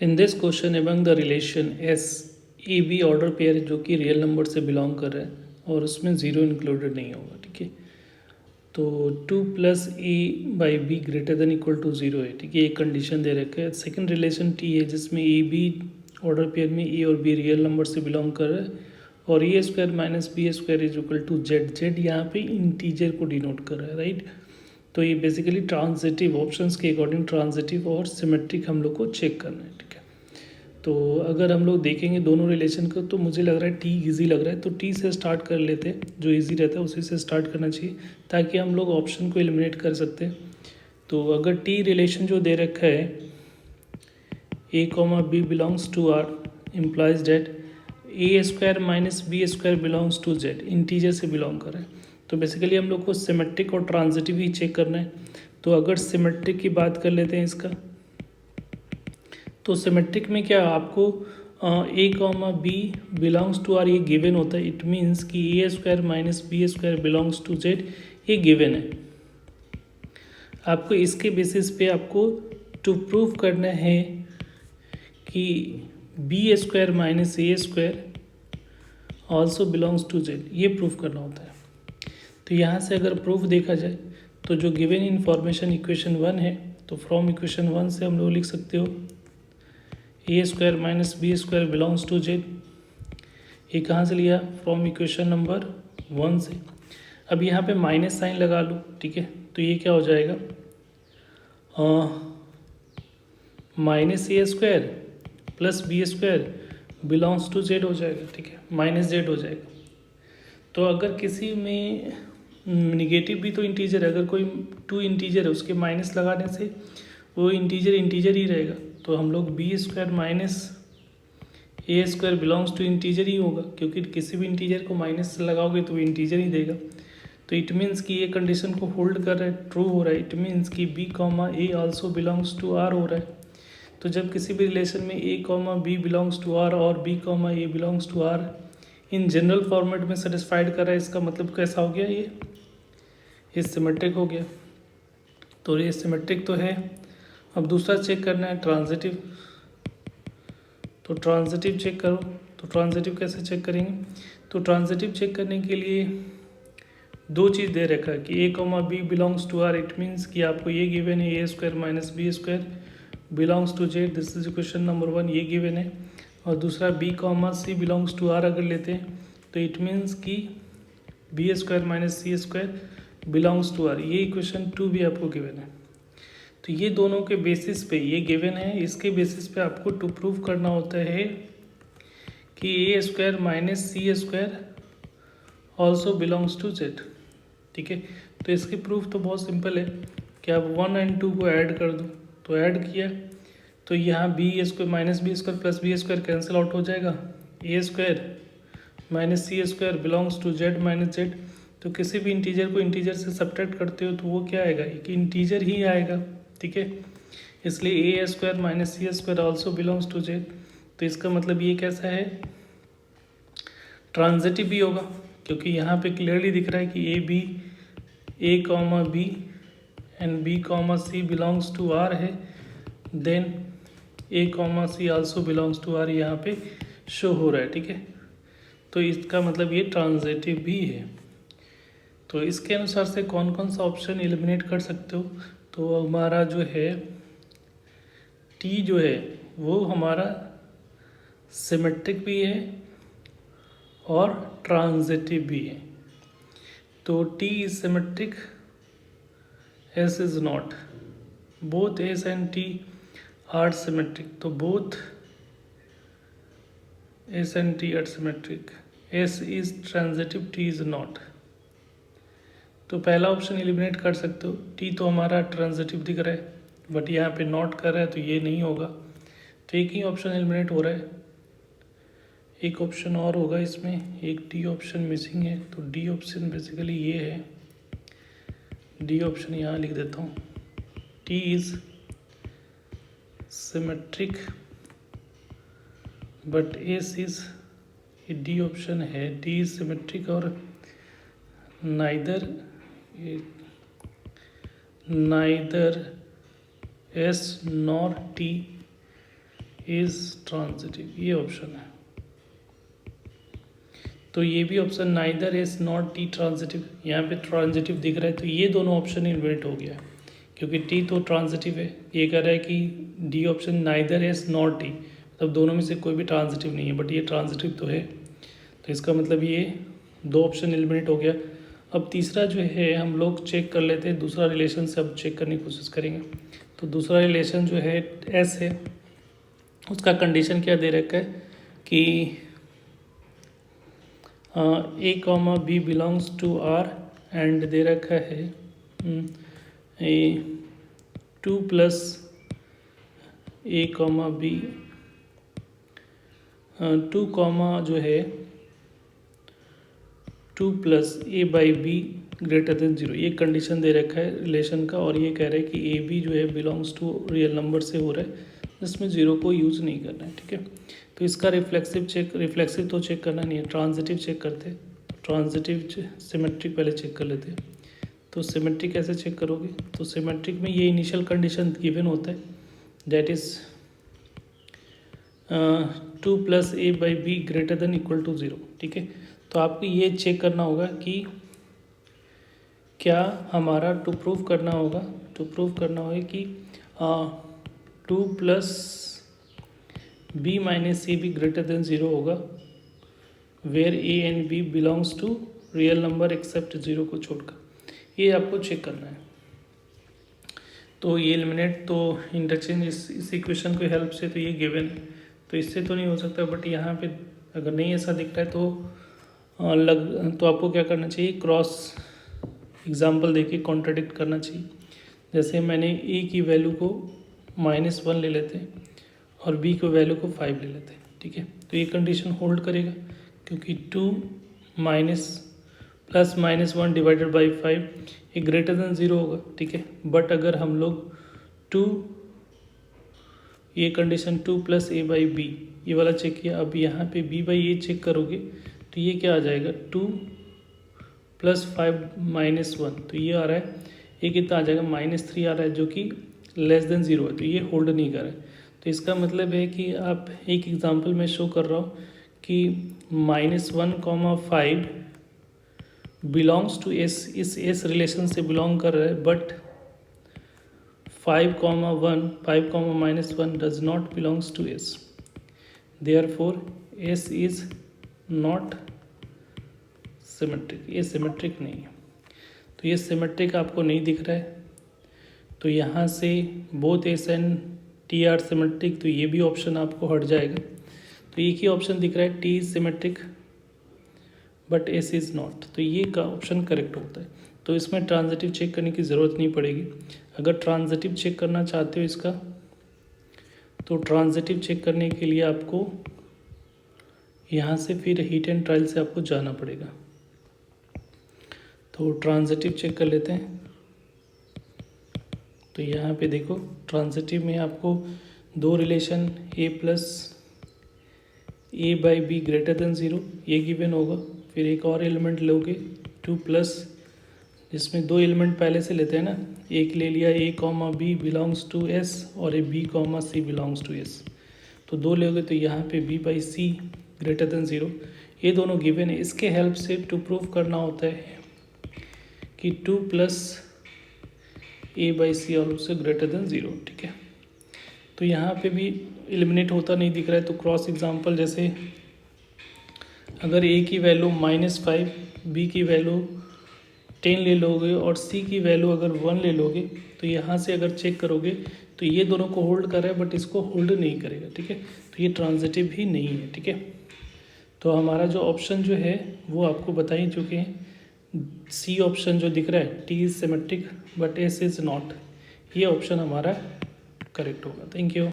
In this question among the relation S a b order pair जो कि real number से belong कर रहा है और उसमें ज़ीरो इंक्लूडेड नहीं होगा, ठीक है। तो 2 plus a by b greater than equal to zero है, ठीक है। एक कंडीशन दे रखा है। सेकंड रिलेशन टी है जिसमें ए बी ऑर्डर पेयर में ए और बी रियल नंबर से बिलोंग कर रहा है और A square minus B square is equal to Z. Z यहाँ पे इंटीजर को डिनोट कर रहा है, राइट। तो ये बेसिकली ट्रांजिटिव ऑप्शंस के अकॉर्डिंग ट्रांजिटिव और सिमेट्रिक हम लोग को चेक करना है, ठीक है। तो अगर हम लोग देखेंगे दोनों रिलेशन को तो मुझे लग रहा है टी इजी लग रहा है, तो टी से स्टार्ट कर लेते हैं। जो इजी रहता है उसी से स्टार्ट करना चाहिए ताकि हम लोग ऑप्शन को एलिमिनेट कर सकते हैं। तो अगर टी रिलेशन जो दे रखा है A comma B belongs to R implies that A square minus B square belongs to Z, integer से बिलोंग कर रहा है। तो बेसिकली हम लोग को सिमेट्रिक और ट्रांजिटिव ही चेक करना है। तो अगर सिमेट्रिक की बात कर लेते हैं इसका, तो सिमेट्रिक में क्या आपको A comma B belongs to R ये गिवन होता है। इट मीन्स कि A square minus B square belongs to Z ये गिवन है। आपको इसके बेसिस पे आपको टू प्रूव करना है कि B square minus A square also belongs to Z, ये प्रूव करना होता है। तो यहाँ से अगर प्रूफ देखा जाए तो जो गिवन इन्फॉर्मेशन इक्वेशन 1 है, तो फ्रॉम इक्वेशन 1 से हम लोग लिख सकते हो A square minus B square belongs to Z. ये कहाँ से लिया? फ्रॉम इक्वेशन नंबर 1 से। अब यहाँ पे माइनस साइन लगा लूँ, ठीक है। तो ये क्या हो जाएगा? Minus A square plus B square belongs to Z हो जाएगा, ठीक है। माइनस जेड हो जाएगा। तो अगर किसी में निगेटिव भी तो इंटीजर है, अगर कोई टू इंटीजर है उसके माइनस लगाने से वो इंटीजर इंटीजर ही रहेगा। तो हम लोग B square minus A square belongs to integer ही होगा, क्योंकि किसी भी इंटीजर को माइनस से लगाओगे तो इंटीजर ही देगा। तो इट मीन्स कि ये कंडीशन को होल्ड कर रहा है, ट्रू हो रहा है। इट मीन्स कि B comma A also belongs to R हो रहा है। तो जब किसी भी रिलेशन में A comma B belongs to R और B comma A belongs to R in general format में सेटिस्फाइड कर रहा है, इसका मतलब कैसा हो गया? ये सिमेट्रिक हो गया। तो ये सिमेट्रिक तो है। अब दूसरा चेक करना है ट्रांजिटिव। तो ट्रांजिटिव चेक करो। तो ट्रांजिटिव कैसे चेक करेंगे? तो ट्रांजिटिव चेक करने के लिए दो चीज़ दे रखा है कि A comma B belongs to R. It means कि आपको ये गिवन है A square minus B square belongs to Z, this is question number 1, ये गिवन है। और दूसरा B comma C belongs to R अगर लेते हैं तो इट मीन्स कि B square minus C square belongs to R, ये इक्वेशन 2 भी आपको गिवन है। तो ये दोनों के बेसिस पे ये गिवन है, इसके बेसिस पे आपको टू प्रूव करना होता है कि A square minus C square also belongs to Z, ठीक है। तो इसकी प्रूफ तो बहुत सिंपल है कि आप 1 और 2 को ऐड कर दो। तो ऐड किया तो यहाँ B square minus B square plus B square cancel out हो जाएगा। A square minus C square belongs to Z minus Z. तो किसी भी इंटीजर को इंटीजर से सब्ट्रैक्ट करते हो तो वो क्या आएगा? एक इंटीजर ही आएगा, ठीक है। इसलिए A square minus C square also belongs to Z. तो इसका मतलब ये कैसा है? ट्रांजिटिव भी होगा, क्योंकि यहाँ पे क्लियरली दिख रहा है कि A comma B and B comma C belongs to R है, then A comma C also belongs to R यहाँ पे शो हो रहा है, ठीक है। तो इसका मतलब ये ट्रांजिटिव भी है। तो इसके अनुसार से कौन कौन सा ऑप्शन एलिमिनेट कर सकते हो? तो हमारा जो है टी जो है वो हमारा सिमेट्रिक भी है और ट्रांजिटिव भी है। तो T is symmetric, S is not. Both S and T are symmetric. तो both S and T are symmetric. S is transitive, T is not. तो पहला ऑप्शन एलिमिनेट कर सकते हो। टी तो हमारा ट्रांजिटिव दिख रहा है बट यहाँ पे नॉट कर रहा है, तो ये नहीं होगा। तो एक ही ऑप्शन एलिमिनेट हो रहा है। एक ऑप्शन और होगा इसमें, एक डी ऑप्शन मिसिंग है। तो डी ऑप्शन बेसिकली ये है, डी ऑप्शन यहाँ लिख देता हूँ। T is symmetric but S is, ये डी ऑप्शन है, डी इज सिमेट्रिक और neither S nor T is transitive, ये ऑप्शन है। तो ये भी option neither is not T transitive, यहाँ पे ट्रांजिटिव दिख रहा है, तो ये दोनों ऑप्शन इन्वेंट हो गया क्योंकि टी तो ट्रांजिटिव है। ये कह रहा है कि D option neither is not T, मतलब दोनों में से कोई भी ट्रांजिटिव नहीं है, बट ये ट्रांजिटिव तो है, तो इसका मतलब ये दो ऑप्शन एलिमिनेट हो गया। अब तीसरा जो है हम लोग चेक कर लेते हैं, दूसरा रिलेशन से अब चेक करने की कोशिश करेंगे। तो दूसरा रिलेशन जो है एस है, उसका कंडीशन क्या दे रखा है कि A comma B belongs to R and दे रखा है A 2 + A comma B 2 comma जो है 2 + a/b > 0, ये कंडीशन दे रखा है रिलेशन का। और ये कह रहा है कि ए बी जो है बिलोंग्स टू रियल नंबर से हो रहा है, जिसमें ज़ीरो को यूज़ नहीं करना है, ठीक है। तो इसका रिफ्लेक्सिव तो चेक करना नहीं है, ट्रांजिटिव चेक करते, ट्रांजिटिव सिमेट्रिक पहले चेक कर लेते हैं। तो सिमेट्रिक कैसे चेक करोगे, तो सिमेट्रिक में ये इनिशियल कंडीशन गिवन होता है, दैट इज़ 2 + a/b > 0, ठीक है। तो आपको ये चेक करना होगा कि क्या हमारा टू प्रूव करना होगा कि 2 + b - ab > 0 होगा, where a and b belongs to real number except 0 को छोड़कर, ये आपको चेक करना है। तो ये एलिमिनेट तो इंटरचेंज इस इक्वेशन की हेल्प से तो ये गिवन है, तो इससे तो नहीं हो सकता, बट यहाँ पे अगर नहीं ऐसा दिख रहा है तो आपको क्या करना चाहिए, क्रॉस एग्जाम्पल देके कॉन्ट्राडिक्ट करना चाहिए। जैसे मैंने ए की वैल्यू को -1 ले लेते हैं और बी की वैल्यू को 5 ले लेते हैं, ठीक है। तो ये कंडीशन होल्ड करेगा क्योंकि 2 + -1 / 5 ये > 0 होगा, ठीक है। बट अगर हम लोग ये कंडीशन 2 + a/b ये वाला चेक किया, अब यहाँ पे b/a चेक करोगे तो ये क्या आ जाएगा, 2 + 5 - 1, तो ये आ रहा है, ये कितना आ जाएगा, -3 आ रहा है, जो कि <0 है, तो ये होल्ड नहीं कर रहा है। तो इसका मतलब है कि आप एक एग्जांपल में शो कर रहा हूँ कि -1, 5 बिलोंग्स टू एस, इस एस रिलेशन से बिलोंग कर रहा है, but 5, 1 does not belongs to S, therefore S is not symmetric, ये सिमेट्रिक नहीं है। तो ये सिमेट्रिक आपको नहीं दिख रहा है, तो यहाँ से both S and T are symmetric, तो ये भी ऑप्शन आपको हट जाएगा। तो एक ही ऑप्शन दिख रहा है, T is symmetric but S is not, तो ये का ऑप्शन करेक्ट होता है। तो इसमें ट्रांजिटिव चेक करने की ज़रूरत नहीं पड़ेगी। अगर ट्रांजिटिव चेक करना चाहते हो इसका, तो ट्रांजिटिव चेक करने के लिए आपको यहाँ से फिर हीट एंड ट्रायल से आपको जाना पड़ेगा। तो ट्रांजिटिव चेक कर लेते हैं। तो यहाँ पे देखो, ट्रांजिटिव में आपको दो रिलेशन a + a/b > 0 ये गिवन होगा, फिर एक और एलिमेंट लोगे 2+, जिसमें दो एलिमेंट पहले से लेते हैं ना, एक ले लिया a, b belongs to s और a b, c belongs to s, तो दो लोगे तो यहाँ पे b/c > 0, ये दोनों गिवन है। इसके हेल्प से टू प्रूव करना होता है कि 2 + a/c और उससे > 0, ठीक है। तो यहाँ पे भी एलिमिनेट होता नहीं दिख रहा है, तो क्रॉस एग्जांपल, जैसे अगर a की वैल्यू -5, b की वैल्यू 10 ले लोगे और c की वैल्यू अगर 1 ले लोगे, तो यहाँ से अगर चेक करोगे तो ये दोनों को होल्ड कर रहा है, बट इसको होल्ड नहीं करेगा, ठीक है। तो ये ट्रांजिटिव ही नहीं है, ठीक है। तो हमारा जो ऑप्शन जो है वो आपको बता ही चुके हैं, सी ऑप्शन जो दिख रहा है, T is symmetric but S is not, ये ऑप्शन हमारा करेक्ट होगा। Thank you.